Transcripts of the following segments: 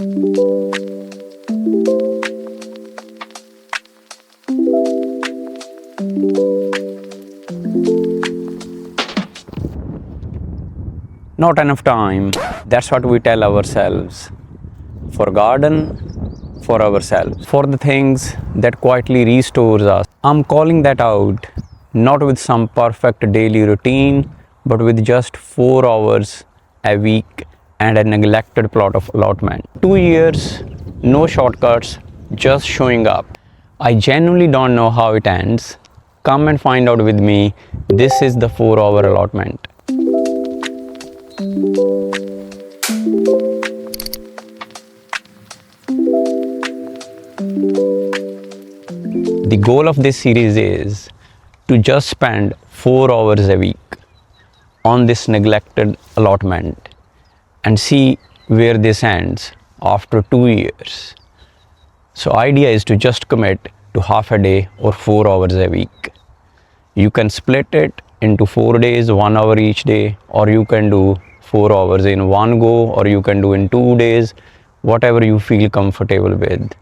Not enough time. That's what we tell ourselves. For garden, for ourselves, for the things that quietly restores us. I'm calling that out, not with some perfect daily routine, but with just 4 hours a week and a neglected plot of allotment. 2 years, no shortcuts, just showing up. I genuinely don't know how it ends. Come and find out with me. This is the 4-hour allotment. The goal of this series is to just spend 4 hours a week on this neglected allotment and see where this ends after 2 years. So idea is to just commit to half a day or 4 hours a week. You can split it into 4 days, 1 hour each day, or you can do 4 hours in one go, or you can do in 2 days, whatever you feel comfortable with.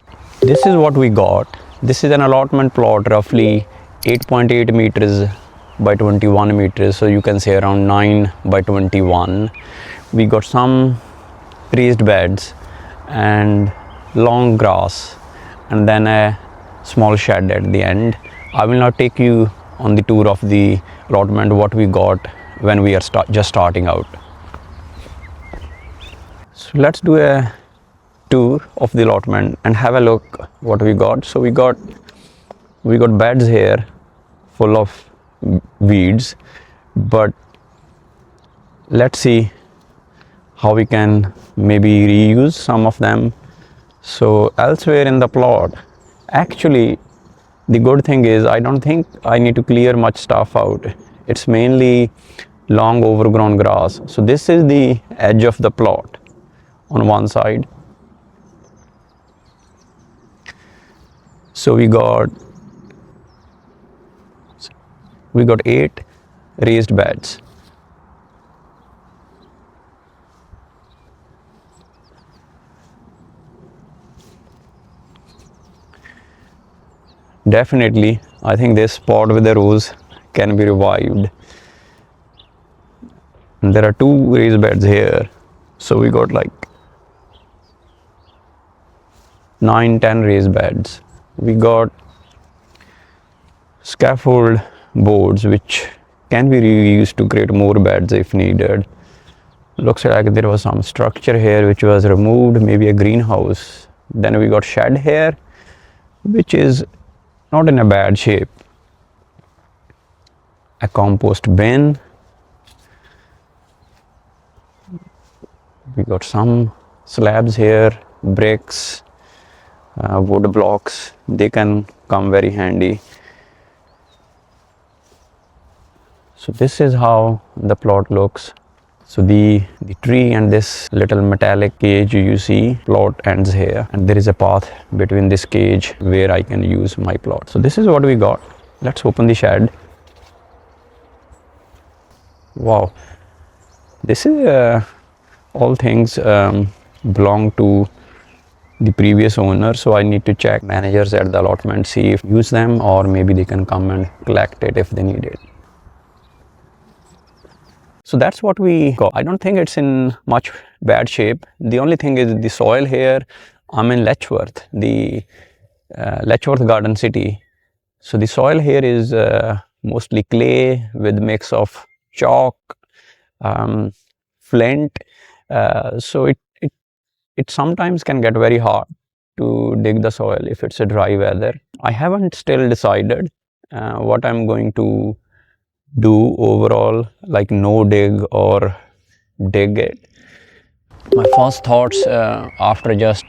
This is what we got. This is an allotment plot, roughly 8.8 meters by 21 meters, so you can say around 9 by 21. We got some raised beds and long grass, and then a small shed at the end. I will not take you on the tour of the allotment, what we got when we are just starting out. So let's do a tour of the allotment and have a look what we got. So we got beds here full of weeds, but let's see how we can maybe reuse some of them. So elsewhere in the plot, actually the good thing is I don't think I need to clear much stuff out. It's mainly long overgrown grass. So this is the edge of the plot on one side. So we got 8 raised beds. Definitely, I think this spot with the rose can be revived. And there are 2 raised beds here. So we got like 9-10 raised beds. We got scaffold boards which can be reused to create more beds if needed. Looks like there was some structure here which was removed, maybe a greenhouse. Then we got shed here, which is not in a bad shape. A compost bin. We got some slabs here, bricks, wood blocks. They can come very handy. So this is how the plot looks. So the tree and this little metallic cage you see, plot ends here, and there is a path between this cage where I can use my plot. So this is what we got. Let's open the shed. Wow, this is all things belong to the previous owner, so I need to check managers at the allotment, see if use them, or maybe they can come and collect it if they need it. So that's what we got. I don't think it's in much bad shape. The only thing is the soil here. I'm in Letchworth, the Letchworth Garden City. So the soil here is mostly clay with mix of chalk, flint. So it sometimes can get very hard to dig the soil if it's a dry weather. I haven't still decided what I'm going to do overall, like no dig or dig it. My first thoughts after just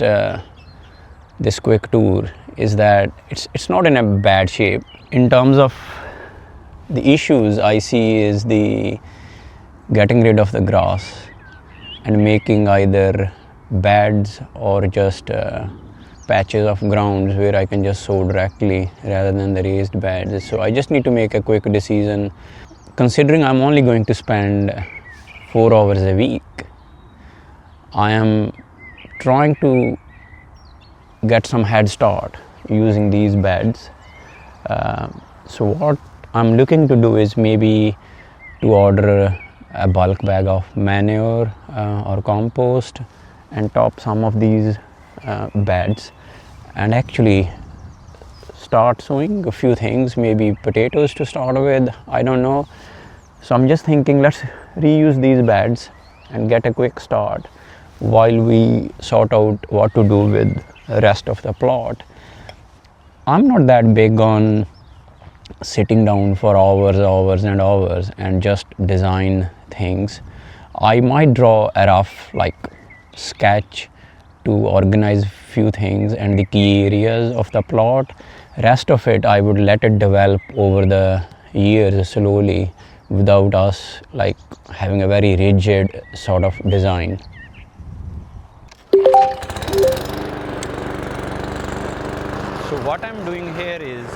this quick tour is that it's not in a bad shape. In terms of the issues I see is the getting rid of the grass and making either beds or just patches of grounds where I can just sow directly rather than the raised beds. So I just need to make a quick decision. Considering I'm only going to spend 4 hours a week, I am trying to get some head start using these beds. So what I'm looking to do is maybe to order a bulk bag of manure or compost and top some of these beds, and actually start sowing a few things, maybe potatoes to start with, I don't know. So I'm just thinking, let's reuse these beds and get a quick start while we sort out what to do with the rest of the plot. I'm not that big on sitting down for hours and hours and just design things. I might draw a rough sketch to organize few things and the key areas of the plot. Rest of it I would let it develop over the years slowly without us having a very rigid sort of design. So what I'm doing here is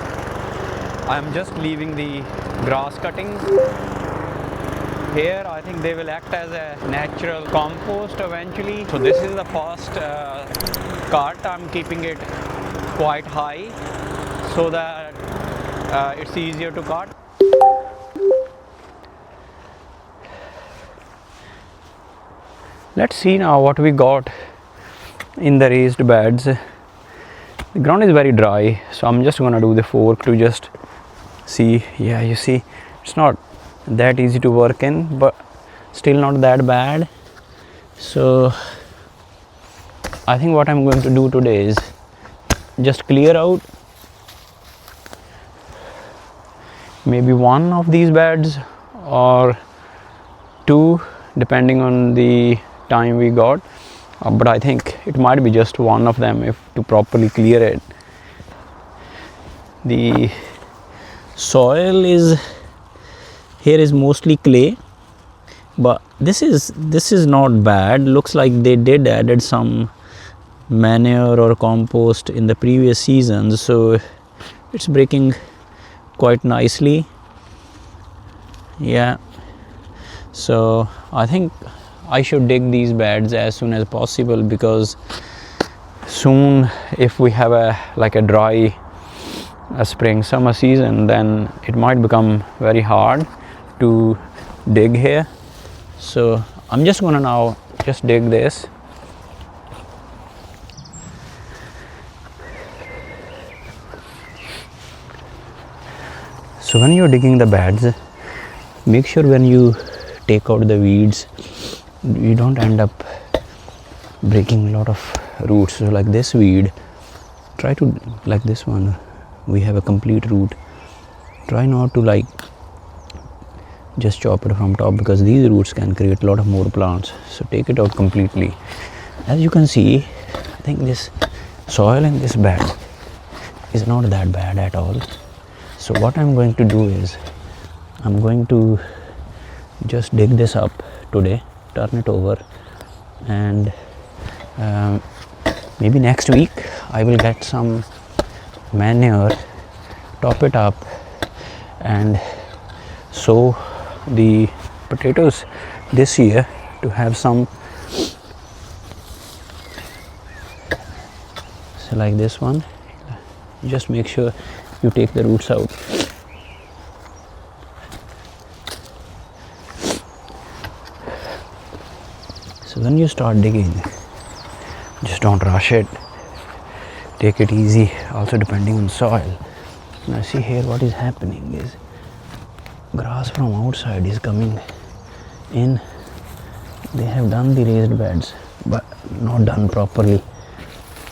I'm just leaving the grass cuttings here. I think they will act as a natural compost eventually. So this is the first cut. I'm keeping it quite high so that it's easier to cut. Let's see now what we got in the raised beds. The ground is very dry, so I'm just gonna do the fork to just see. Yeah, you see, it's not that easy to work in, but still not that bad. So I think what I'm going to do today is just clear out maybe one of these beds or two, depending on the time we got, but I think it might be just one of them if to properly clear it. The soil is mostly clay, but this is not bad. Looks like they did added some manure or compost in the previous seasons, so it's breaking quite nicely. Yeah, so I think I should dig these beds as soon as possible, because soon if we have a dry spring summer season, then it might become very hard to dig here. So I'm just gonna now just dig this. So when you're digging the beds, make sure when you take out the weeds, you don't end up breaking a lot of roots. So like this weed, try to, like this one, we have a complete root. Try not to just chop it from top, because these roots can create a lot of more plants. So take it out completely. As you can see, I think this soil in this bed is not that bad at all. So what I'm going to do is I'm going to just dig this up today, turn it over, and maybe next week I will get some manure, top it up, and sow the potatoes this year to have some. So like this one, just make sure you take the roots out. So when you start digging, just don't rush it, take it easy, also depending on soil. Now see here, what is happening is grass from outside is coming in. They have done the raised beds but not done properly.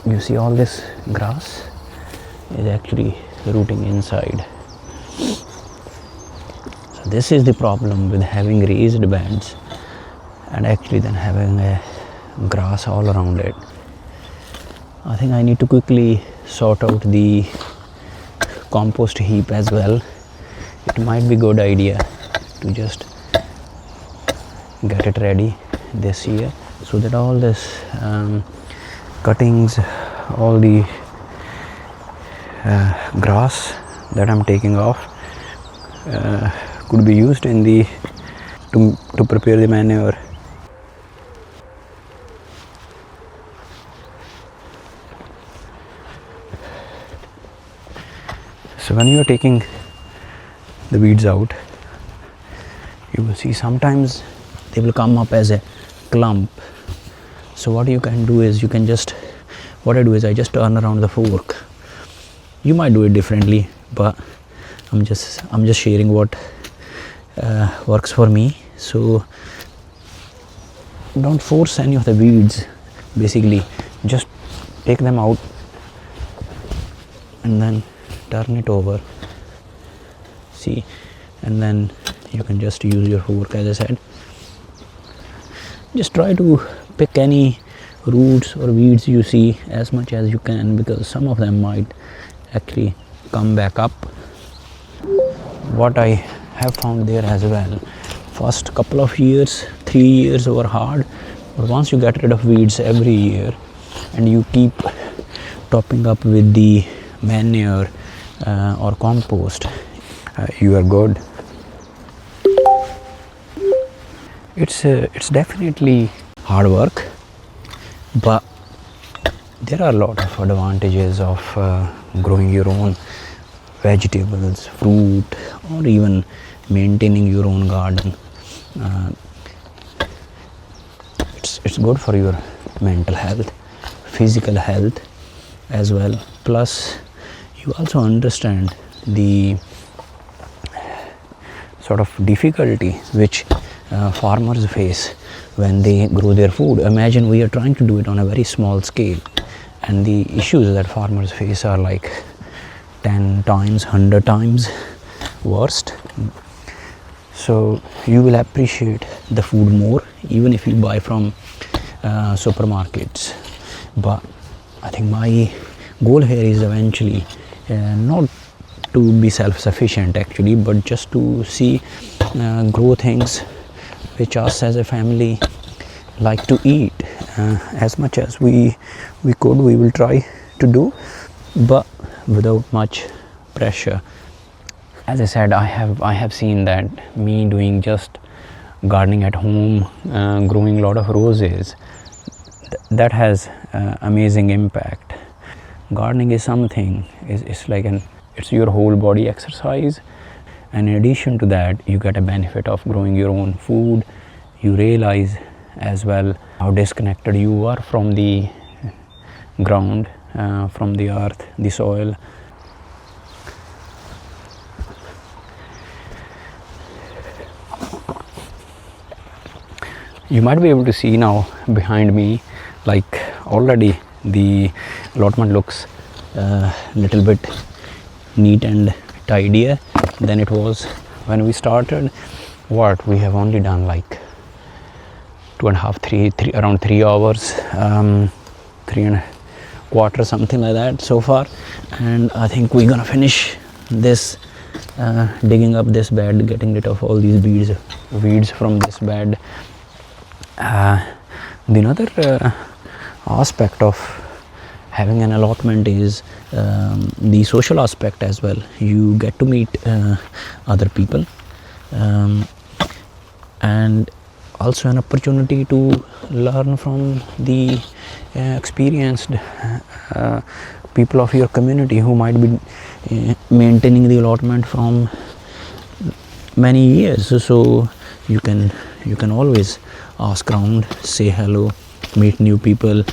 You see all this grass is actually rooting inside. So this is the problem with having raised beds and actually then having a grass all around it. I think I need to quickly sort out the compost heap as well. It might be a good idea to just get it ready this year, so that all this cuttings, all the grass that I'm taking off could be used in the to prepare the manure. So when you are taking the weeds out, you will see sometimes they will come up as a clump. So what you can do is what I do is I just turn around the fork. You might do it differently, but I'm just sharing what works for me. So don't force any of the weeds. Basically, just take them out and then turn it over. See, and then you can just use your fork, as I said. Just try to pick any roots or weeds you see as much as you can, because some of them might actually come back up. What I have found there as well, first couple of years, 3 years were hard, but once you get rid of weeds every year and you keep topping up with the manure or compost, you are good. It's definitely hard work, but there are a lot of advantages of growing your own vegetables, fruit, or even maintaining your own garden. It's good for your mental health, physical health as well. Plus, you also understand the sort of difficulty which farmers face when they grow their food. Imagine we are trying to do it on a very small scale, and the issues that farmers face are like 10 times, 100 times worst. So you will appreciate the food more even if you buy from supermarkets. But I think my goal here is eventually not to be self-sufficient actually, but just to see grow things which us as a family like to eat. As much as we could, we will try to do, but without much pressure. As I said, I have seen that me doing just gardening at home, growing a lot of roses, that has amazing impact. Gardening is something, it's your whole body exercise, and in addition to that you get a benefit of growing your own food. You realize as well how disconnected you are from the ground, from the earth, the soil. You might be able to see now behind me, like already the allotment looks a little bit neat and tidier than it was when we started. What we have only done like 2.5, 3 around 3 hours, 3.25, something like that so far, and I think we're gonna finish this digging up this bed, getting rid of all these weeds from this bed. The another aspect of having an allotment is the social aspect as well. You get to meet other people, and also an opportunity to learn from the experienced people of your community who might be maintaining the allotment from many years. So you can always ask around, say hello, meet new people,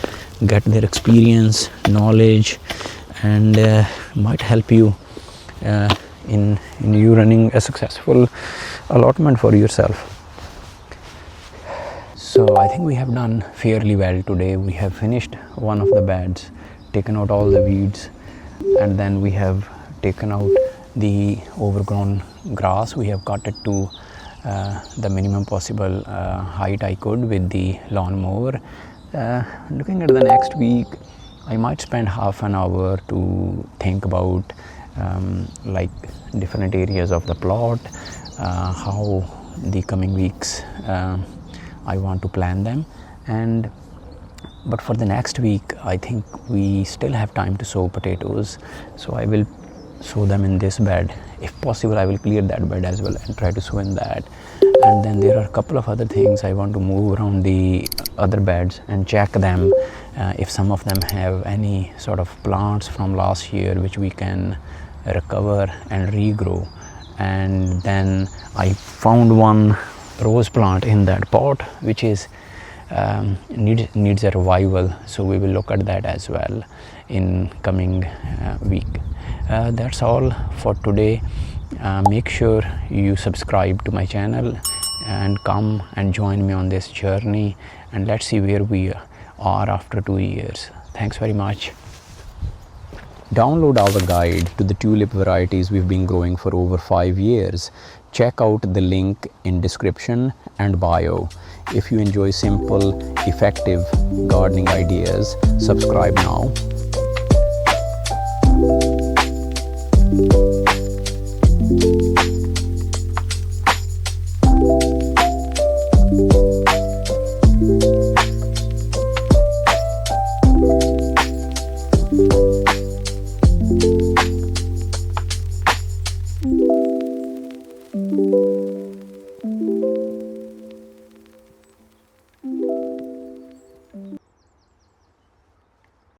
get their experience, knowledge, and might help you in you running a successful allotment for yourself. So I think we have done fairly well today. We have finished one of the beds, taken out all the weeds, and then we have taken out the overgrown grass. We have cut it to the minimum possible height I could with the lawnmower. Looking at the next week, I might spend half an hour to think about like different areas of the plot, how the coming weeks I want to plan them. But for the next week, I think we still have time to sow potatoes, so I will sow them in this bed. If possible, I will clear that bed as well and try to sow in that. And then there are a couple of other things I want to move around the other beds and check them if some of them have any sort of plants from last year which we can recover and regrow. And then I found one rose plant in that pot which is needs a revival, so we will look at that as well in coming week. That's all for today. Make sure you subscribe to my channel and come and join me on this journey, and let's see where we are after 2 years. Thanks very much. Download our guide to the tulip varieties we've been growing for over 5 years. Check out the link in description and bio. If you enjoy simple, effective gardening ideas, subscribe now. Thank you.